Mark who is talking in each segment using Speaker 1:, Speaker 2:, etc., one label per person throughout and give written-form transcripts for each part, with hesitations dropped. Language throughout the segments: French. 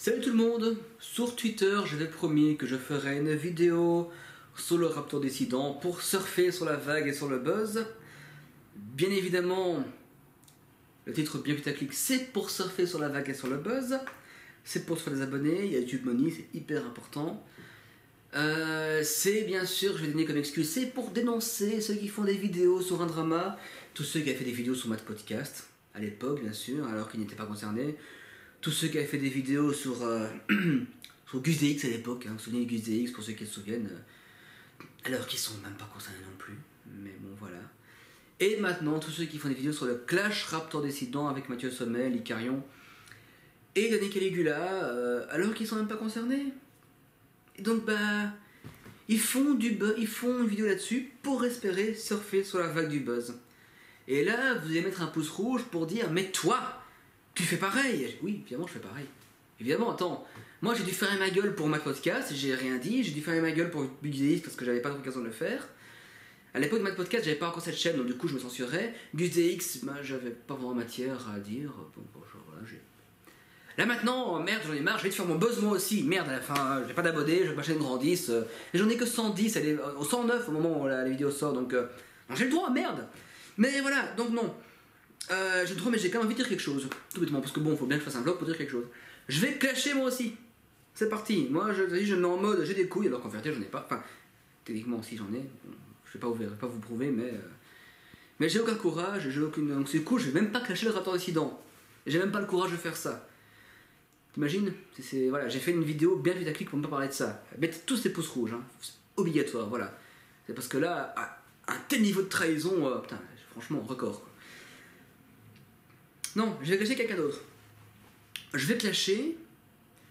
Speaker 1: Salut tout le monde. Sur Twitter, j'avais promis que je ferais une vidéo sur le Raptor Dissident pour surfer sur la vague et sur le buzz. Bien évidemment, le titre bien putaclic, c'est pour surfer sur la vague et sur le buzz. C'est pour se faire des abonnés, il y a YouTube Money, c'est hyper important. C'est bien sûr, je vais donner comme excuse, c'est pour dénoncer ceux qui font des vidéos sur un drama, tous ceux qui avaient fait des vidéos sur Matt Podcast, à l'époque bien sûr, alors qu'ils n'étaient pas concernés. Tous ceux qui avaient fait des vidéos sur, sur Gus DX à l'époque, vous vous souvenez de Gus DX pour ceux qui se souviennent, alors qu'ils sont même pas concernés non plus, mais bon voilà. Et maintenant, tous ceux qui font des vidéos sur le Clash Raptor Dissident avec Mathieu Sommel, Icarion et Danny Caligula, alors qu'ils sont même pas concernés. Et donc ils font une vidéo là-dessus pour espérer surfer sur la vague du buzz. Et là, vous allez mettre un pouce rouge pour dire, mais toi, tu fais pareil. Oui, évidemment, je fais pareil. Évidemment, attends. Moi, j'ai dû fermer ma gueule pour Matt Podcast, j'ai rien dit. J'ai dû fermer ma gueule pour Gus DX parce que j'avais pas l'occasion de le faire. À l'époque de Matt Podcast, j'avais pas encore cette chaîne, donc du coup, je me censurais. Gus DX, j'avais pas vraiment matière à dire. Bon, voilà, là maintenant, merde, j'en ai marre, je vais te faire mon buzz moi aussi. Merde, à la fin, j'ai pas d'abonnés, je veux que ma chaîne grandisse. Et j'en ai que 110, elle est au 109 au moment où la vidéo sort, donc j'ai le droit, merde. Mais voilà, donc non. J'ai le droit, mais j'ai quand même envie de dire quelque chose. Tout bêtement, parce que bon, faut bien que je fasse un vlog pour dire quelque chose. Je vais clasher moi aussi. C'est parti. Moi, je me mets en mode j'ai des couilles, alors qu'en vérité, j'en ai pas. Enfin, techniquement, si j'en ai. Je vais pas vous prouver, mais j'ai aucun courage, j'ai aucune. Donc, c'est cool, je vais même pas clasher le Raptor Dissident. J'ai même pas le courage de faire ça. T'imagines? Voilà, j'ai fait une vidéo bien putaclic pour ne pas parler de ça. Mettez tous ces pouces rouges, hein. C'est obligatoire, voilà. C'est parce que là, à un tel niveau de trahison, putain, franchement, record, quoi. Non, je vais clasher quelqu'un d'autre. Je vais clasher,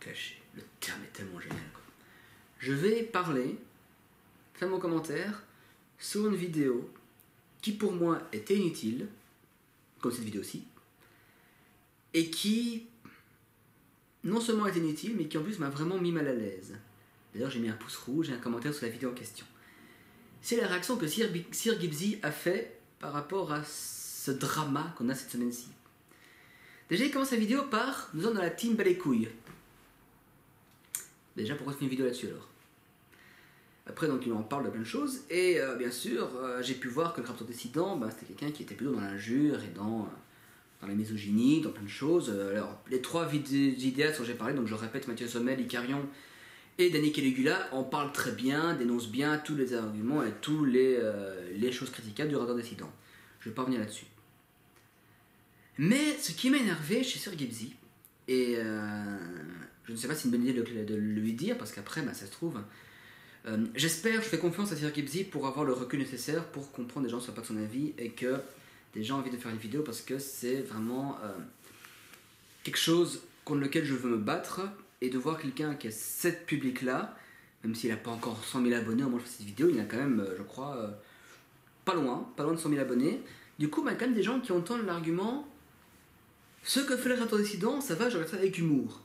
Speaker 1: le terme est tellement génial, quoi. Je vais parler, faire mon commentaire sur une vidéo qui pour moi était inutile, comme cette vidéo-ci, et qui non seulement est inutile, mais qui en plus m'a vraiment mis mal à l'aise. D'ailleurs, j'ai mis un pouce rouge et un commentaire sur la vidéo en question. C'est la réaction que Sir Gibbsy a fait par rapport à ce drama qu'on a cette semaine-ci. Déjà, il commence sa vidéo par « Nous sommes dans la team Balécouille ». Déjà, pourquoi tu fais une vidéo là-dessus alors? Après, donc, il en parle de plein de choses. Et bien sûr, j'ai pu voir que le Raptor Dissident, c'était quelqu'un qui était plutôt dans l'injure et dans la misogynie, dans plein de choses. Alors, les trois vidéastes dont j'ai parlé, donc je répète, Mathieu Sommel, Icarion et Danny Caligula, en parlent très bien, dénoncent bien tous les arguments et toutes les choses critiquables du Raptor Dissident. Je ne vais pas revenir là-dessus. Mais ce qui m'a énervé chez Sir Gibbsy, et je ne sais pas si c'est une bonne idée de le lui dire, parce qu'après, ça se trouve, je fais confiance à Sir Gibbsy pour avoir le recul nécessaire pour comprendre des gens ne soient pas de son avis et que des gens ont envie de faire une vidéo parce que c'est vraiment quelque chose contre lequel je veux me battre, et de voir quelqu'un qui a cette public-là, même s'il n'a pas encore 100 000 abonnés au moment où je fais cette vidéo, il a quand même, je crois, pas loin de 100 000 abonnés. Du coup, quand même des gens qui entendent l'argument. Ce que fait le Raptor Dissident, ça va, je regarde ça avec humour.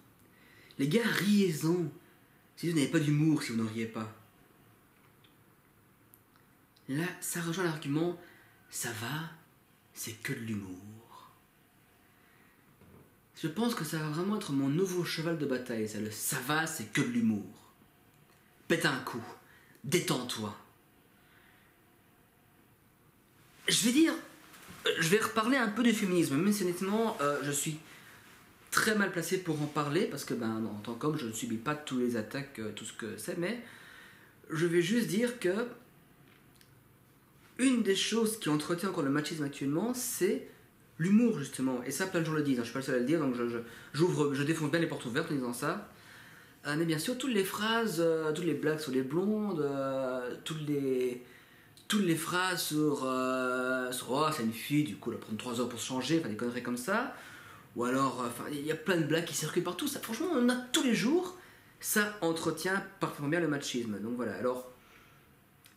Speaker 1: Les gars, riez-en. Si vous n'avez pas d'humour, si vous n'en riez pas. Là, ça rejoint l'argument, ça va, c'est que de l'humour. Je pense que ça va vraiment être mon nouveau cheval de bataille, ça va, c'est que de l'humour. Pète un coup, détends-toi. Je vais reparler un peu du féminisme, même si honnêtement, je suis très mal placé pour en parler, parce que en tant qu'homme, je ne subis pas tous les attaques, tout ce que c'est, mais je vais juste dire que une des choses qui entretient encore le machisme actuellement, c'est l'humour, justement. Et ça, plein de gens le disent, je ne suis pas le seul à le dire, donc je défonce bien les portes ouvertes en disant ça. Mais bien sûr, toutes les phrases, toutes les blagues sur les blondes, toutes les phrases sur oh, c'est une fille, du coup elle va prendre 3 heures pour se changer, des conneries comme ça. Ou alors, il y a plein de blagues qui circulent partout. Ça, franchement, on en a tous les jours. Ça entretient parfaitement bien le machisme. Donc voilà, alors,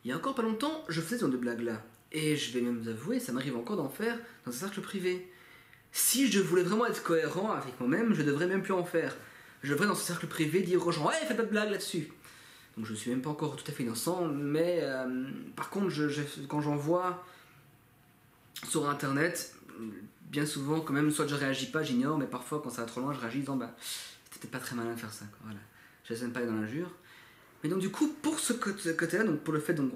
Speaker 1: il y a encore pas longtemps, je faisais ce genre de blagues-là. Et je vais même vous avouer, ça m'arrive encore d'en faire dans un cercle privé. Si je voulais vraiment être cohérent avec moi-même, je devrais même plus en faire. Je devrais dans ce cercle privé dire aux gens « Ouais, faites pas de blagues là-dessus !» Donc je ne suis même pas encore tout à fait innocent, mais par contre, quand j'en vois sur internet, bien souvent quand même, soit je réagis pas, j'ignore, mais parfois quand ça va trop loin, je réagis en disant c'était c'était pas très malin de faire ça, quoi. Voilà. Je laisse même pas aller dans l'injure. Mais donc du coup, pour ce côté-là, donc pour le fait, donc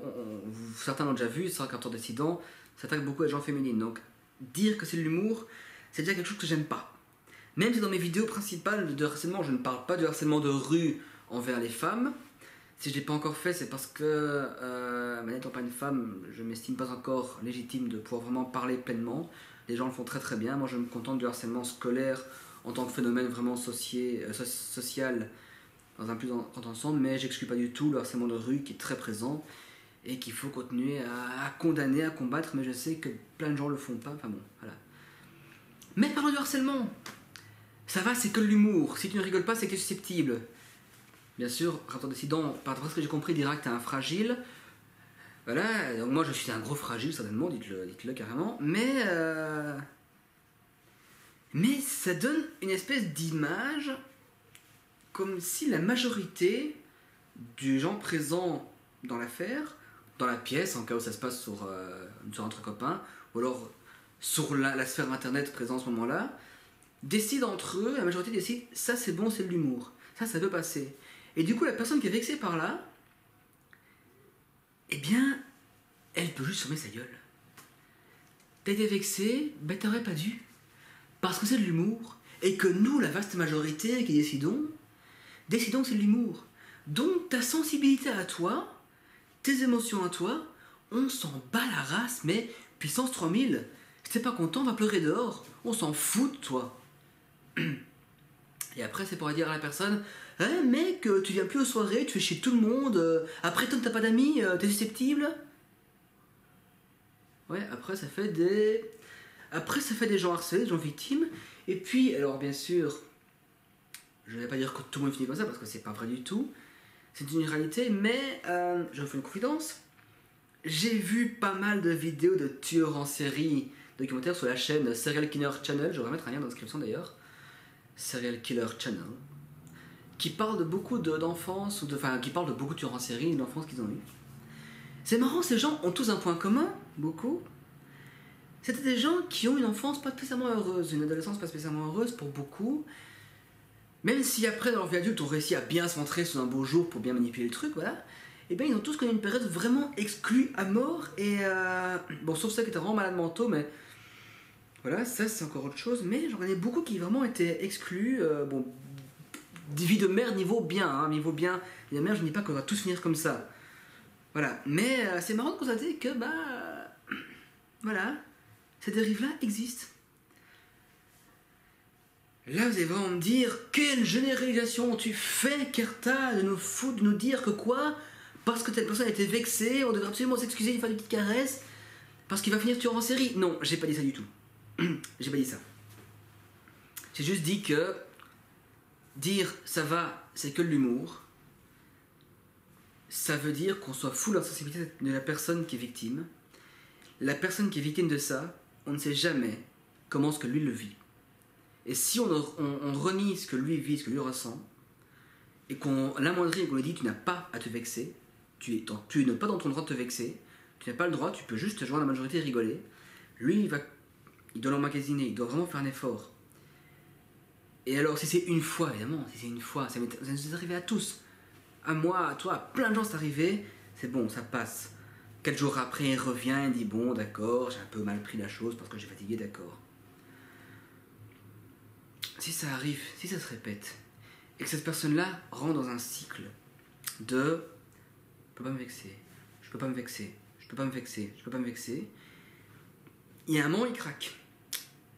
Speaker 1: certains l'ont déjà vu, c'est un Raptor Dissident s'attaque beaucoup à les gens féminines. Donc dire que c'est de l'humour, c'est déjà quelque chose que j'aime pas. Même si dans mes vidéos principales de harcèlement, je ne parle pas du harcèlement de rue envers les femmes. Si je ne l'ai pas encore fait, c'est parce que, n'étant pas une femme, je ne m'estime pas encore légitime de pouvoir vraiment parler pleinement. Les gens le font très très bien. Moi, je me contente du harcèlement scolaire en tant que phénomène vraiment social dans un plus grand ensemble, mais j'exclus pas du tout le harcèlement de rue qui est très présent et qu'il faut continuer à condamner, à combattre, mais je sais que plein de gens le font pas. Enfin bon, voilà. Mais parlons du harcèlement. Ça va, c'est que de l'humour. Si tu ne rigoles pas, c'est que tu es susceptible. Bien sûr, Raptor Dissident, par rapport à ce que j'ai compris, dira que tu es un fragile. Voilà, donc moi je suis un gros fragile, certainement, dites-le carrément. Mais ça donne une espèce d'image comme si la majorité des gens présents dans l'affaire, dans la pièce, en cas où ça se passe sur entre copains, ou alors sur la sphère internet présente en ce moment-là, décident entre eux, la majorité décide, ça c'est bon, c'est de l'humour, ça peut passer. Et du coup, la personne qui est vexée par là, eh bien, elle peut juste fermer sa gueule. T'as été vexé, ben t'aurais pas dû. Parce que c'est de l'humour, et que nous, la vaste majorité qui décidons que c'est de l'humour. Donc ta sensibilité à toi, tes émotions à toi, on s'en bat la race, mais puissance 3000. Si t'es pas content, va pleurer dehors. On s'en fout de toi. Et après, c'est pour dire à la personne, hein, mec, tu viens plus aux soirées, tu fais chier tout le monde, après toi t'as pas d'amis, t'es susceptible. Ouais, après ça fait des gens harcelés, des gens victimes. Et puis, alors bien sûr, je ne vais pas dire que tout le monde finit comme ça, parce que c'est pas vrai du tout. C'est une réalité, mais je vous fais une confidence. J'ai vu pas mal de vidéos de tueurs en série documentaires sur la chaîne Serial Killer Channel, je vais mettre un lien dans la description d'ailleurs. Serial Killer Channel, qui parle de beaucoup d'enfance, qui parle de beaucoup de tueurs en série, d'enfance qu'ils ont eu. C'est marrant, ces gens ont tous un point commun, beaucoup. C'était des gens qui ont une enfance pas spécialement heureuse, une adolescence pas spécialement heureuse pour beaucoup. Même si après, dans leur vie adulte, on réussit à bien se montrer sous un beau jour pour bien manipuler le truc, voilà. Et bien, ils ont tous connu une période vraiment exclue à mort. Et bon, sauf ceux qui étaient vraiment malades mentaux, mais voilà, ça c'est encore autre chose. Mais j'en connais beaucoup qui vraiment étaient exclus. Bon, des vies de merde niveau bien, hein, niveau bien. Vie de merde, je ne dis pas qu'on va tous finir comme ça. Voilà. Mais c'est marrant de constater que, voilà, ces dérives-là existent. Là, vous allez vraiment me dire, quelle généralisation tu fais, Kerta, de nous dire que quoi? Parce que telle personne a été vexée, on devrait absolument s'excuser, il faire des petites caresses, parce qu'il va finir tueur en série. Non, j'ai pas dit ça du tout. J'ai pas dit ça. J'ai juste dit que dire ça va, c'est que de l'humour. Ça veut dire qu'on soit fou de la sensibilité de la personne qui est victime. La personne qui est victime de ça, on ne sait jamais comment ce que lui le vit. Et si on renie ce que lui vit, ce que lui ressent, et qu'on l'amoindrit et qu'on lui dit tu n'as pas à te vexer, tu n'es pas dans ton droit de te vexer, tu n'as pas le droit, tu peux juste te joindre à la majorité et rigoler. Lui, il doit l'emmagasiner, il doit vraiment faire un effort. Et alors, si c'est une fois, évidemment, si c'est une fois, ça nous est arrivé à tous. À moi, à toi, à plein de gens c'est arrivé, c'est bon, ça passe. 4 jours après, il revient, il dit bon, d'accord, j'ai un peu mal pris la chose parce que j'ai fatigué, d'accord. Si ça arrive, si ça se répète, et que cette personne-là rentre dans un cycle de je peux pas me vexer, je peux pas me vexer, je peux pas me vexer, je peux pas me vexer, il y a un moment il craque.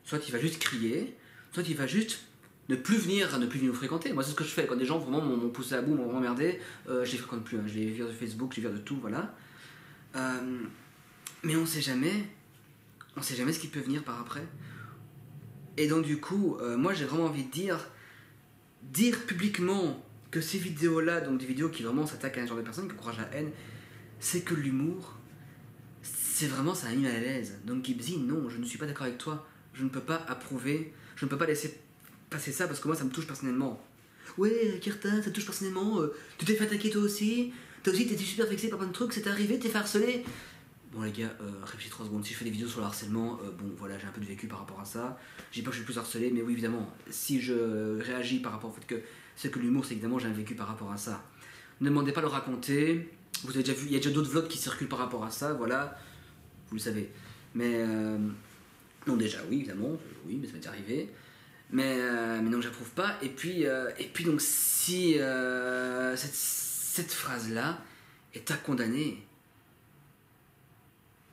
Speaker 1: Soit il va juste crier, soit il va juste ne plus venir nous fréquenter. Moi c'est ce que je fais quand des gens vraiment m'ont poussé à bout, m'ont vraiment emmerdé, je les fréquente plus, hein. Je les vire de Facebook, je les vire de tout, voilà. Mais on sait jamais ce qui peut venir par après. Et donc du coup, moi j'ai vraiment envie de dire publiquement que ces vidéos-là, donc des vidéos qui vraiment s'attaquent à un genre de personne, qui encouragent la haine, c'est que l'humour, c'est vraiment, ça m'a mis mal à l'aise. Donc Gibbsy, non, je ne suis pas d'accord avec toi, je ne peux pas approuver, je ne peux pas laisser passer ça parce que moi ça me touche personnellement. Ouais, Kerta, ça te touche personnellement, tu t'es fait attaquer toi aussi t'étais super vexé par plein de trucs, c'est arrivé, t'es fait harceler. Bon les gars, réfléchissez 3 secondes, si je fais des vidéos sur le harcèlement, bon voilà, j'ai un peu de vécu par rapport à ça. Je dis pas que je suis plus harcelé, mais oui évidemment, si je réagis par rapport au fait que c'est que l'humour, c'est évidemment j'ai un vécu par rapport à ça. Ne demandez pas de le raconter, vous avez déjà vu, il y a déjà d'autres vlogs qui circulent par rapport à ça, voilà, vous le savez. Mais non déjà oui évidemment, oui mais ça m'est déjà arrivé. Mais non, j'approuve pas. Et puis donc si cette phrase-là est à condamner.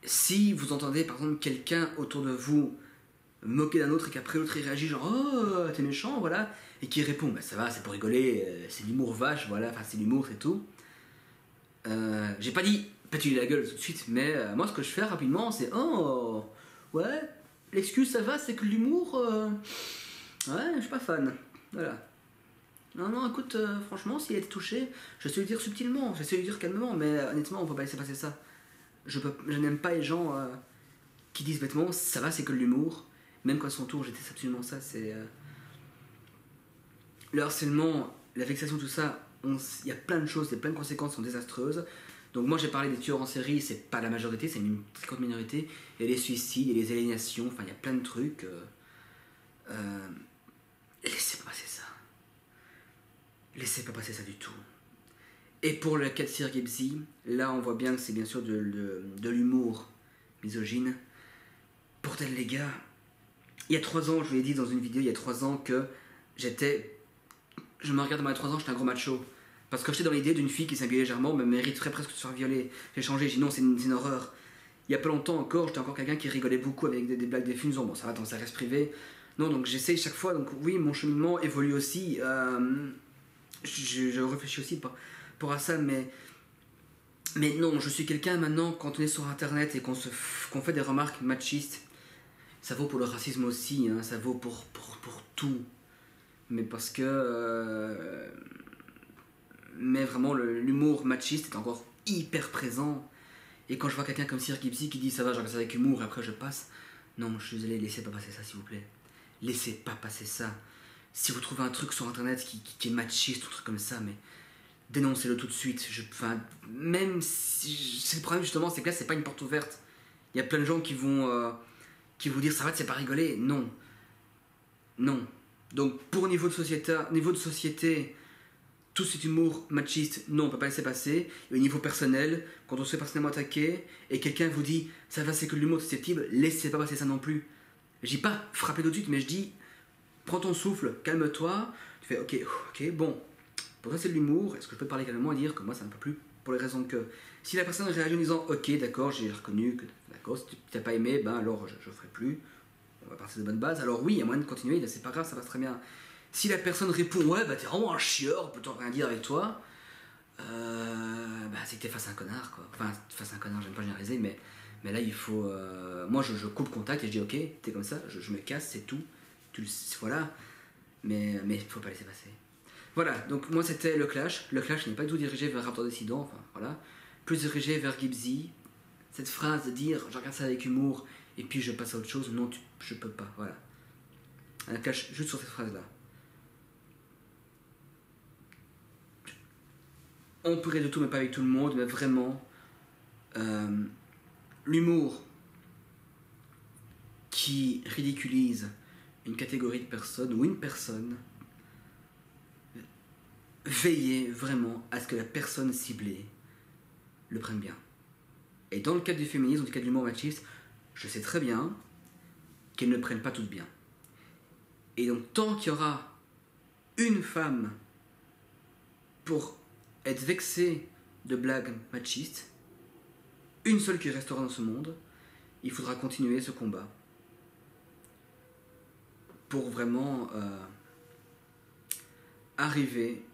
Speaker 1: Si vous entendez par exemple quelqu'un autour de vous moquer d'un autre et qu'après l'autre il réagit genre oh t'es méchant voilà et qui répond bah ça va c'est pour rigoler c'est l'humour vache voilà enfin c'est l'humour c'est tout. J'ai pas dit pète-lui la gueule tout de suite mais moi ce que je fais rapidement c'est oh ouais l'excuse ça va c'est que l'humour ouais je suis pas fan voilà. Non écoute franchement s'il a été touché je sais lui dire subtilement je sais lui dire calmement mais honnêtement on peut pas laisser passer ça. Je n'aime pas les gens qui disent bêtement ça va c'est que de l'humour même quand à son tour j'étais absolument ça c'est le harcèlement la vexation tout ça il y a plein de choses plein de conséquences sont désastreuses donc moi j'ai parlé des tueurs en série c'est pas la majorité c'est une très grande minorité il y a les suicides il y a les aliénations enfin il y a plein de trucs laissez pas passer ça laissez pas passer ça du tout. Et pour le cas de Sir Gibbsy, là on voit bien que c'est bien sûr de l'humour misogyne. Bordel les gars, il y a 3 ans, je vous l'ai dit dans une vidéo, il y a 3 ans que je me regarde dans les 3 ans, j'étais un gros macho. Parce que j'étais dans l'idée d'une fille qui s'habille légèrement, me mériterait presque de se faire violer. J'ai changé, j'ai dit non, c'est une horreur. Il y a pas longtemps encore, j'étais encore quelqu'un qui rigolait beaucoup avec des blagues défuntions. Bon, ça va, ça reste privé. Non, donc j'essaye chaque fois, donc oui, mon cheminement évolue aussi. Je réfléchis aussi pour à ça, mais non, je suis quelqu'un maintenant, quand on est sur internet et qu'on fait des remarques machistes, ça vaut pour le racisme aussi, hein, ça vaut pour tout. Mais parce que. Mais vraiment, l'humour machiste est encore hyper présent. Et quand je vois quelqu'un comme Sir Gibbsy qui dit ça va, je regarde ça avec humour et après je passe. Non, je suis désolé, laissez pas passer ça s'il vous plaît. Laissez pas passer ça. Si vous trouvez un truc sur internet qui est machiste ou un truc comme ça, mais dénoncez-le tout de suite. Même si c'est le problème justement, c'est que là c'est pas une porte ouverte. Il y a plein de gens qui vont vous dire ça va, c'est pas rigoler. Non, non. Donc pour niveau de société, tout cet humour machiste, non, on peut pas laisser passer. Et au niveau personnel, quand on se fait personnellement attaquer et quelqu'un vous dit ça va, c'est que l'humour susceptible, laissez pas passer ça non plus. Je dis pas frapper tout de suite, mais je dis prends ton souffle, calme-toi. Tu fais ok, bon. Pour ça c'est de l'humour, est-ce que je peux parler calmement et dire que moi ça ne peut plus pour les raisons que si la personne réagit en disant ok d'accord j'ai reconnu que d'accord si tu n'as pas aimé ben alors je ferai plus, on va partir de bonnes bases, alors oui il y a moyen de continuer, c'est pas grave ça passe très bien. Si la personne répond ouais bah t'es vraiment un chieur, on peut t'en rien dire avec toi, bah c'est que t'es face à un connard quoi, enfin face à un connard j'aime pas généraliser mais là il faut, moi je coupe contact et je dis ok t'es comme ça, je me casse c'est tout, voilà, mais faut pas laisser passer. Voilà, donc moi c'était le clash. Le clash n'est pas du tout dirigé vers Raptor Dissident, enfin voilà. Plus dirigé vers Gibbsy. Cette phrase de dire je regarde ça avec humour et puis je passe à autre chose, non, je peux pas, voilà. Un clash juste sur cette phrase-là. On peut rire de tout, mais pas avec tout le monde, mais vraiment, l'humour qui ridiculise une catégorie de personnes ou une personne, veillez vraiment à ce que la personne ciblée le prenne bien. Et dans le cadre du féminisme, dans le cadre de l'humour machiste, je sais très bien qu'elles ne prennent pas toutes bien. Et donc tant qu'il y aura une femme pour être vexée de blagues machistes, une seule qui restera dans ce monde, il faudra continuer ce combat pour vraiment arriver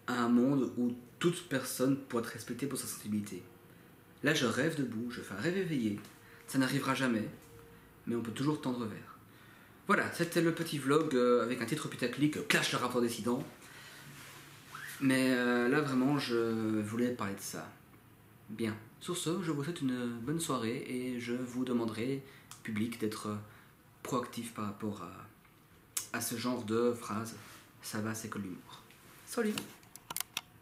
Speaker 1: à un monde où toute personne pourra être respectée pour sa sensibilité. Là, je rêve debout, je fais un rêve éveillé. Ça n'arrivera jamais, mais on peut toujours tendre vers. Voilà, c'était le petit vlog avec un titre putaclic, Clash le Raptor Dissident. Mais là, vraiment, je voulais parler de ça. Bien. Sur ce, je vous souhaite une bonne soirée et je vous demanderai, public, d'être proactif par rapport à ce genre de phrase. Ça va, c'est que l'humour. Salut!